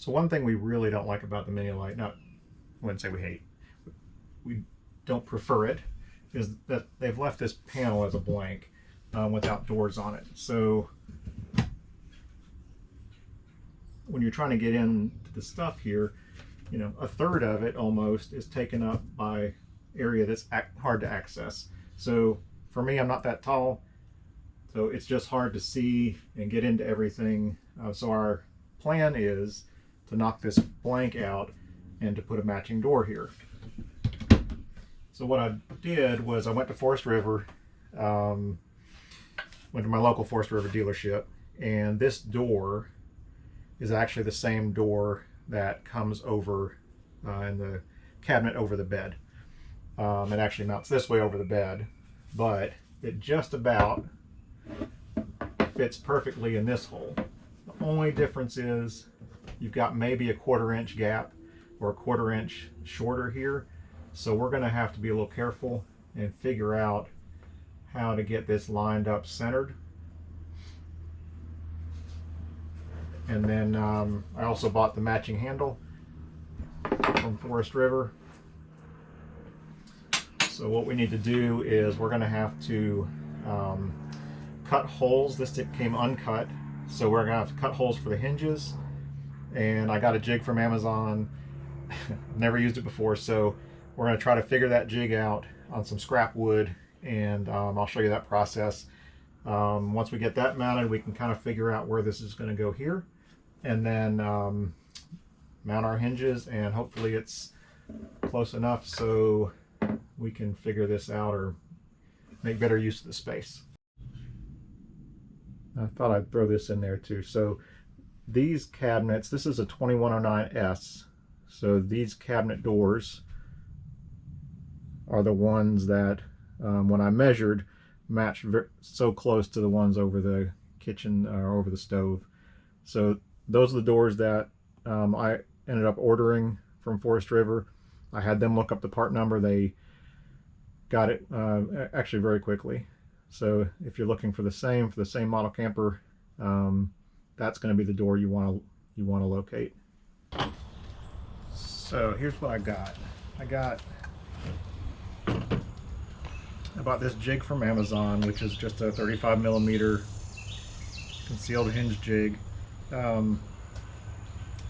So one thing we really don't like about the Mini Lite, not, I wouldn't say we hate, we don't prefer it, is that they've left this panel as a blank without doors on it. So when you're trying to get into the stuff here, you know, a third of it almost is taken up by area that's hard to access. So for me, I'm not that tall, so it's just hard to see and get into everything. So our plan is to knock this blank out and to put a matching door here. So what I did was I went to Forrest River, went to my local Forrest River dealership, and this door is actually the same door that comes over in the cabinet over the bed. It actually mounts this way over the bed, but it just about fits perfectly in this hole. The only difference is you've got maybe a 1/4 inch gap or a 1/4 inch shorter here. So we're going to have to be a little careful and figure out how to get this lined up centered. And then I also bought the matching handle from Forrest River. So what we need to do is we're going to have to cut holes. This came uncut, so we're going to have to cut holes for the hinges. And I got a jig from Amazon. Never used it before, so we're going to try to figure that jig out on some scrap wood, and I'll show you that process. Once we get that mounted, we can kind of figure out where this is going to go here, and then mount our hinges, and hopefully it's close enough so we can figure this out or make better use of the space. I thought I'd throw this in there too. So these cabinets, this is a 2109S, so these cabinet doors are the ones that when I measured matched so close to the ones over the kitchen or over the stove. So those are the doors that I ended up ordering from Forrest River. I had them look up the part number. They got it actually very quickly. So if you're looking for the same model camper, that's going to be the door you want to locate. So here's what I got. I bought this jig from Amazon, which is just a 35mm concealed hinge jig. I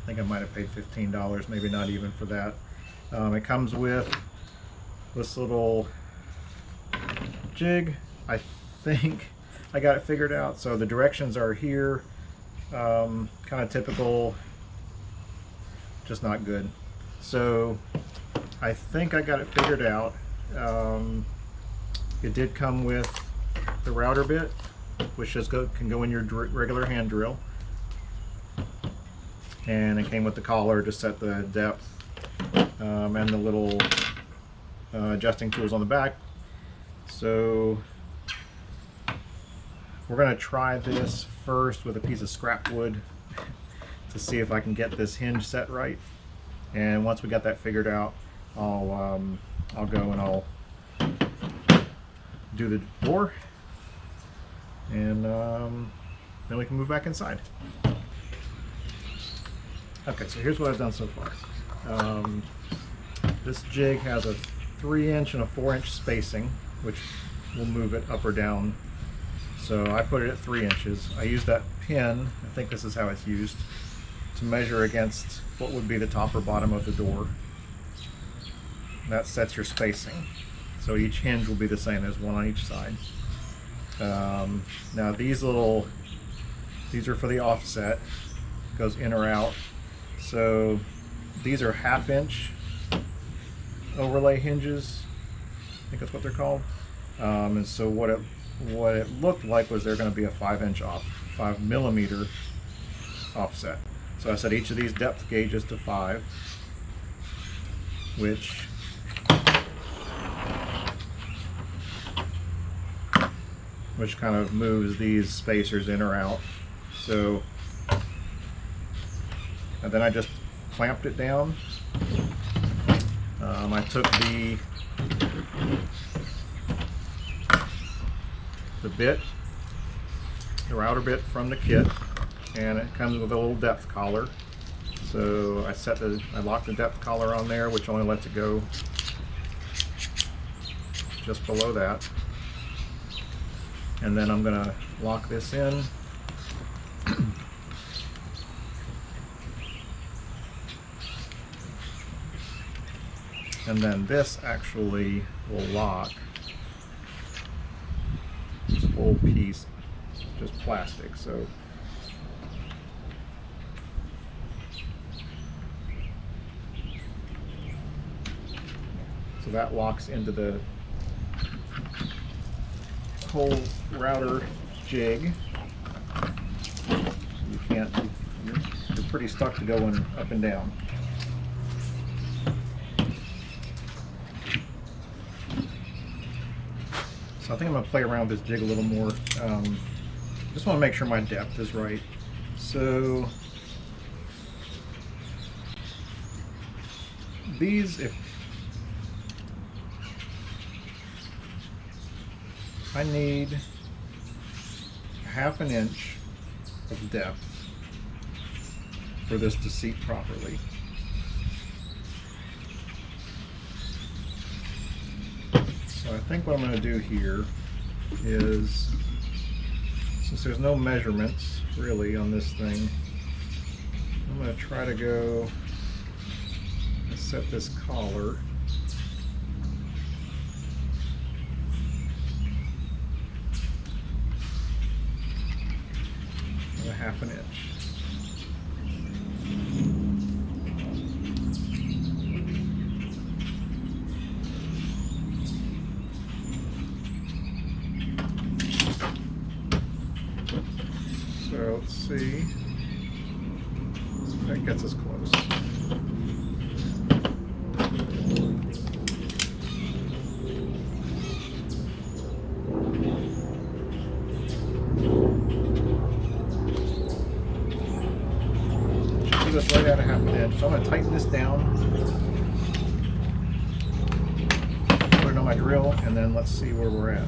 think I might have paid $15, maybe not even for that. It comes with this little jig. I think I got it figured out. So the directions are here, kind of typical, just not good. So I think I got it figured out. It did come with the router bit, which just can go in your regular hand drill. And it came with the collar to set the depth, and the little adjusting tools on the back. So we're going to try this first with a piece of scrap wood to see if I can get this hinge set right. And once we got that figured out, I'll go and I'll do the door, and then we can move back inside. Okay, so here's what I've done so far. This jig has a 3-inch and a 4-inch spacing, which will move it up or down. So I put it at 3 inches. I use that pin, I think this is how it's used, to measure against what would be the top or bottom of the door. That sets your spacing. So each hinge will be the same, as one on each side. Now these are for the offset, goes in or out. So these are 1/2 inch overlay hinges, I think that's what they're called. And so what it looked like was they're going to be a 5mm offset. So I set each of these depth gauges to 5, which kind of moves these spacers in or out. So, and then I just clamped it down. I took the router bit from the kit, and it comes with a little depth collar. So I locked the depth collar on there, which only lets it go just below that. And then I'm going to lock this in. And then this actually will lock this whole piece, just plastic. So that locks into the whole router jig. You can't, you're pretty stuck to going up and down. So I think I'm going to play around with this jig a little more. Just want to make sure my depth is right. So these, if I need 1/2 inch of depth for this to seat properly. So I think what I'm going to do here is, since there's no measurements really on this thing, I'm going to try to go and set this collar at 1/2 inch. So let's see if that gets us close. Should us right at 1/2 inch. So I'm going to tighten this down, put it on my drill, and then let's see where we're at.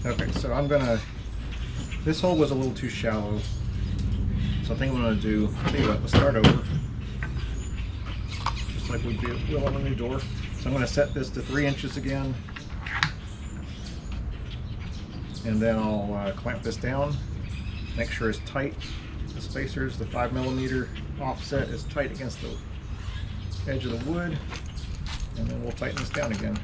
Okay, so I'm gonna, this hole was a little too shallow, so I think I'm gonna do, tell you what, let's start over, just like we will on a new door. So I'm gonna set this to 3 inches again, and then I'll clamp this down, make sure it's tight, the spacers, the 5mm offset is tight against the edge of the wood, and then we'll tighten this down again.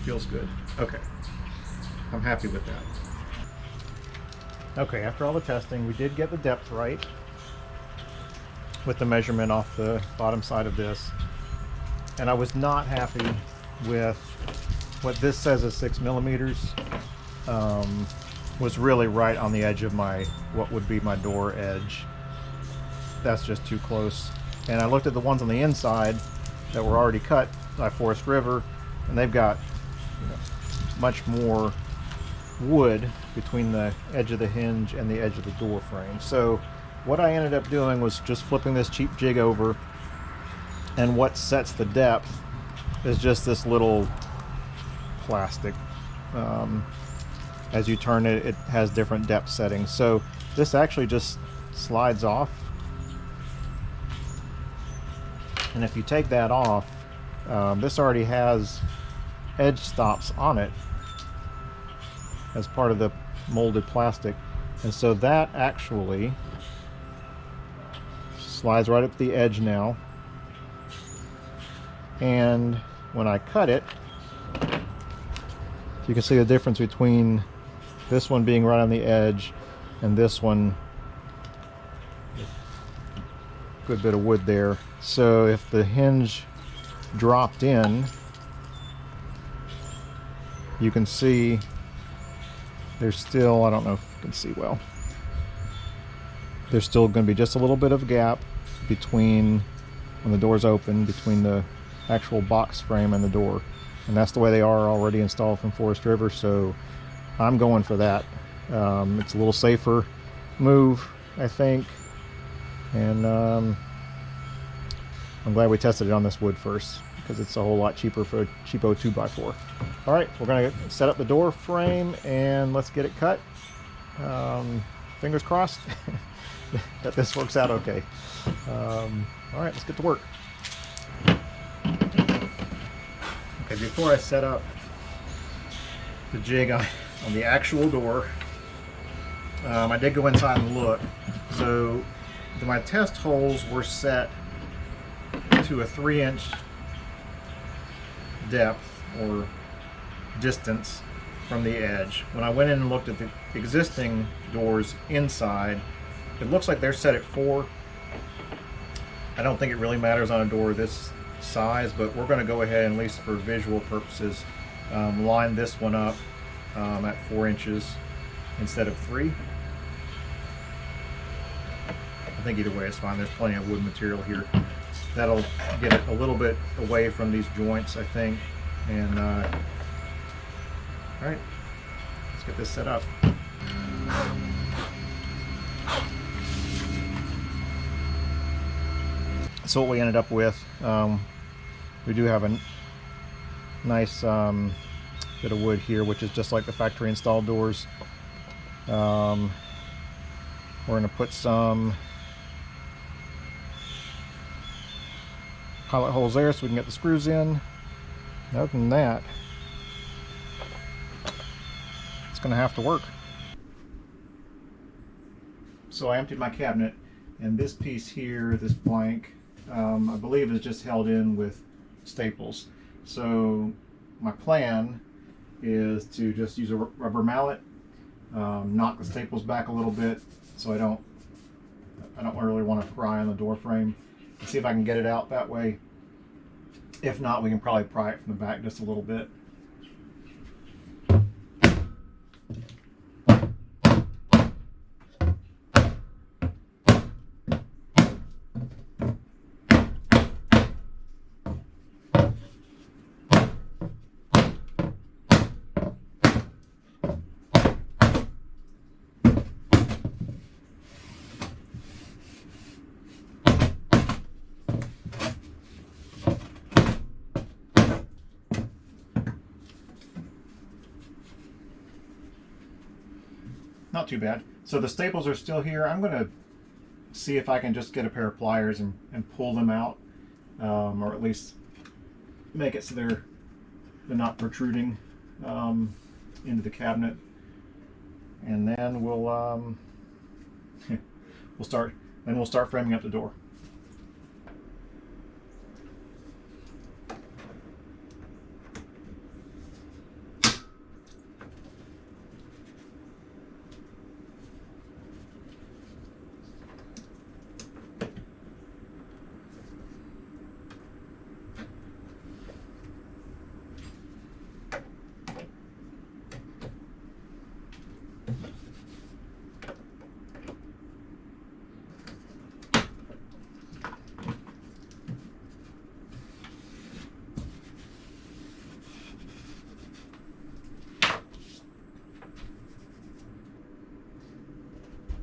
Feels good. Okay, I'm happy with that. Okay, after all the testing, we did get the depth right with the measurement off the bottom side of this, and I was not happy with what this says is 6mm. Was really right on the edge of my, what would be my door edge. That's just too close. And I looked at the ones on the inside that were already cut by Forrest River, and they've got much more wood between the edge of the hinge and the edge of the door frame. So what I ended up doing was just flipping this cheap jig over, and what sets the depth is just this little plastic. As you turn it, it has different depth settings. So this actually just slides off, and if you take that off, this already has edge stops on it as part of the molded plastic, and so that actually slides right up to the edge now, and when I cut it, you can see the difference between this one being right on the edge and this one. Good bit of wood there. So if the hinge dropped in, you can see there's still, I don't know if you can see well, there's still going to be just a little bit of gap between, when the door's open, between the actual box frame and the door. And that's the way they are already installed from Forrest River, so I'm going for that. It's a little safer move, I think. And I'm glad we tested it on this wood first, because it's a whole lot cheaper for a cheapo 2x4. All right, we're gonna set up the door frame and let's get it cut. Fingers crossed that this works out okay. All right, let's get to work. Okay, before I set up the jig on the actual door, I did go inside and look. So my test holes were set to a 3-inch depth or distance from the edge. When I went in and looked at the existing doors inside, it looks like they're set at 4. I don't think it really matters on a door this size, but we're going to go ahead and, at least for visual purposes, line this one up at 4 inches instead of 3. I think either way is fine. There's plenty of wood material here. That'll get it a little bit away from these joints, I think. And all right, let's get this set up. So what we ended up with, we do have a nice bit of wood here, which is just like the factory installed doors. We're going to put some pilot holes there so we can get the screws in. And other than that, it's going to have to work. So I emptied my cabinet, and this piece here, this blank, I believe is just held in with staples. So my plan is to just use a rubber mallet, knock the staples back a little bit so I don't really want to pry on the door frame. See if I can get it out that way. If not, we can probably pry it from the back just a little bit. Not too bad. So the staples are still here. I'm going to see if I can just get a pair of pliers and pull them out, or at least make it so they're not protruding into the cabinet. And then we'll start framing up the door.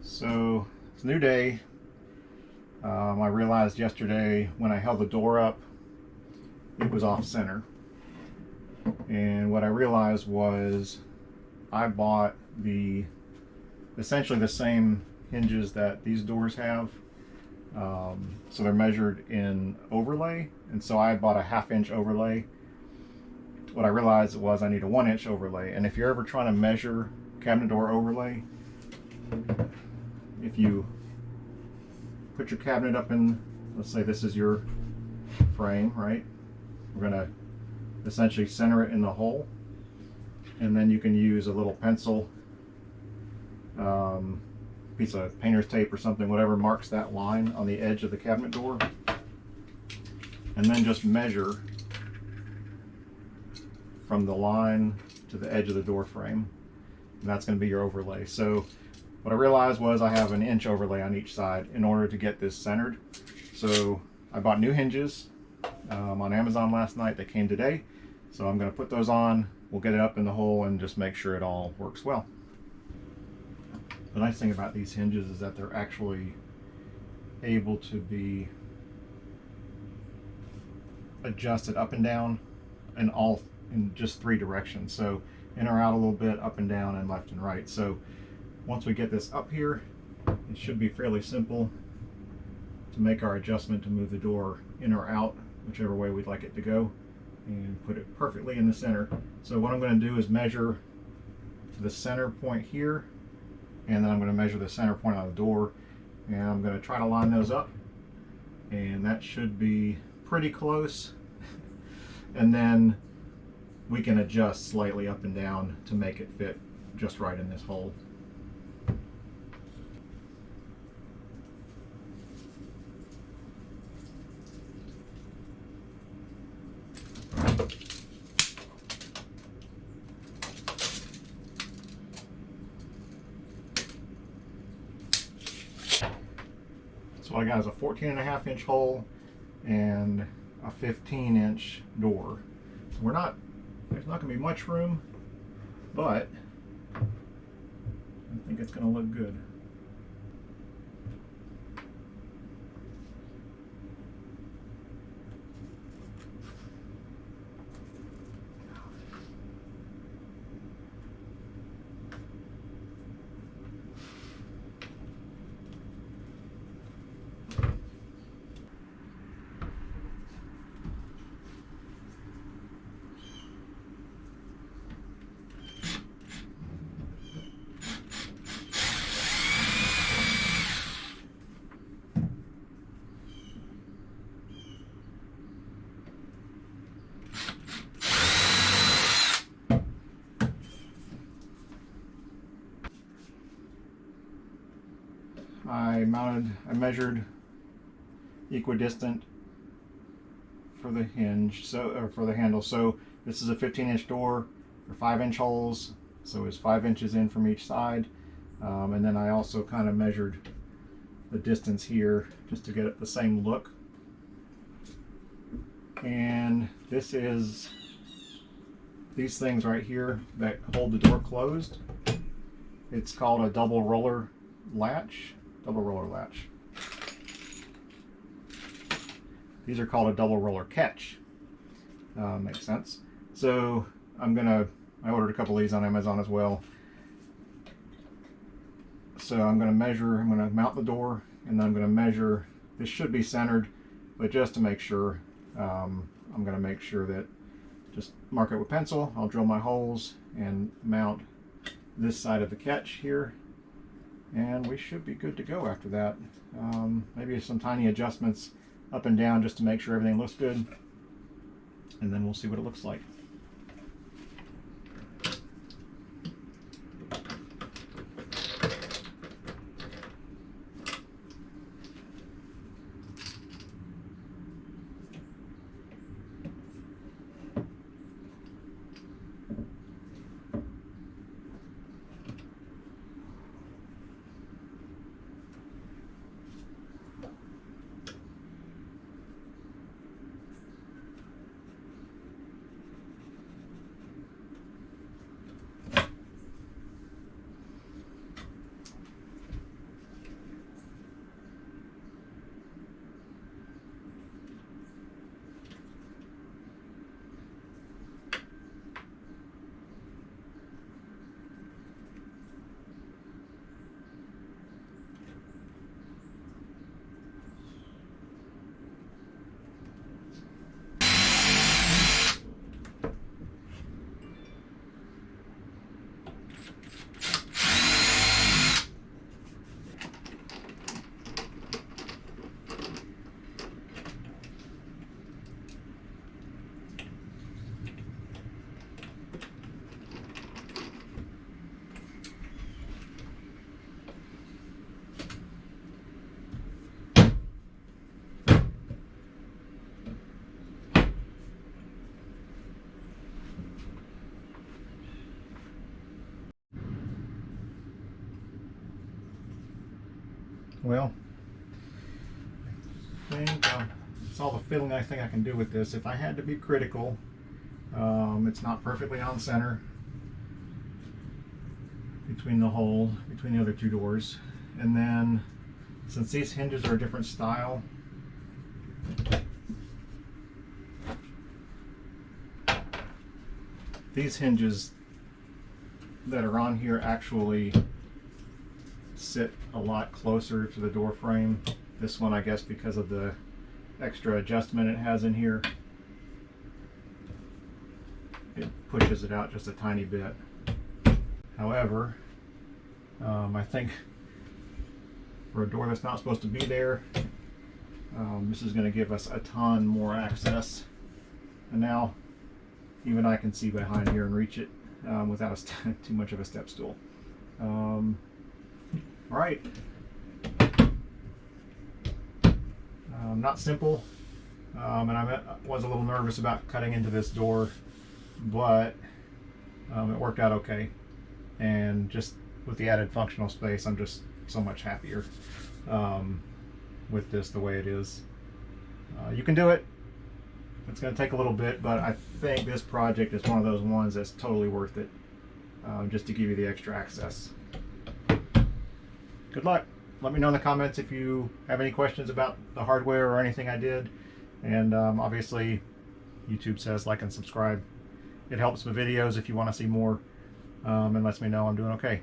So it's a new day. I realized yesterday when I held the door up, it was off center. And what I realized was I bought essentially the same hinges that these doors have. So they're measured in overlay. And so I bought a 1/2 inch overlay. What I realized was I need a 1 inch overlay. And if you're ever trying to measure cabinet door overlay, if you put your cabinet up in, let's say this is your frame, right? We're going to essentially center it in the hole. and then you can use a little pencil, piece of painter's tape or something, whatever marks that line on the edge of the cabinet door, and then just measure from the line to the edge of the door frame, and that's going to be your overlay. So what I realized was I have an inch overlay on each side in order to get this centered. So I bought new hinges on Amazon last night. They came today, so I'm going to put those on. We'll get it up in the hole and just make sure it all works well. The nice thing about these hinges is that they're actually able to be adjusted up and down in just 3 directions. So in or out a little bit, up and down, and left and right. So once we get this up here, it should be fairly simple to make our adjustment to move the door in or out, whichever way we'd like it to go, and put it perfectly in the center. So what I'm going to do is measure to the center point here, and then I'm going to measure the center point on the door, and I'm going to try to line those up, and that should be pretty close. And then we can adjust slightly up and down to make it fit just right in this hole. So what I got is a 14.5-inch hole and a 15-inch door. There's not going to be much room, but I think it's going to look good. I measured equidistant for the hinge, or for the handle. So this is a 15-inch door for 5-inch holes, so it's 5 inches in from each side. And then I also kind of measured the distance here just to get it the same look. And this is these things right here that hold the door closed. It's called a double roller latch. These are called a double roller catch. Makes sense. So I ordered a couple of these on Amazon as well. So I'm going to mount the door, and then I'm going to measure. This should be centered, but just to make sure, I'm going to make sure that, just mark it with pencil. I'll drill my holes and mount this side of the catch here, and we should be good to go after that. Maybe some tiny adjustments up and down just to make sure everything looks good, and then we'll see what it looks like. Well, I think it's all the fiddling I think I can do with this. If I had to be critical, it's not perfectly on center between the hole, between the other two doors. And then, since these hinges are a different style, these hinges that are on here actually sit a lot closer to the door frame. This one, I guess, because of the extra adjustment it has in here, it pushes it out just a tiny bit. However, I think for a door that's not supposed to be there, this is going to give us a ton more access. And now even I can see behind here and reach it without too much of a step stool. All right. Not simple, and I was a little nervous about cutting into this door, but it worked out okay. And just with the added functional space, I'm just so much happier with this the way it is. You can do it. It's going to take a little bit, but I think this project is one of those ones that's totally worth it, just to give you the extra access. Good luck. Let me know in the comments if you have any questions about the hardware or anything I did. And obviously, YouTube says like and subscribe. It helps with videos if you want to see more, and lets me know I'm doing okay.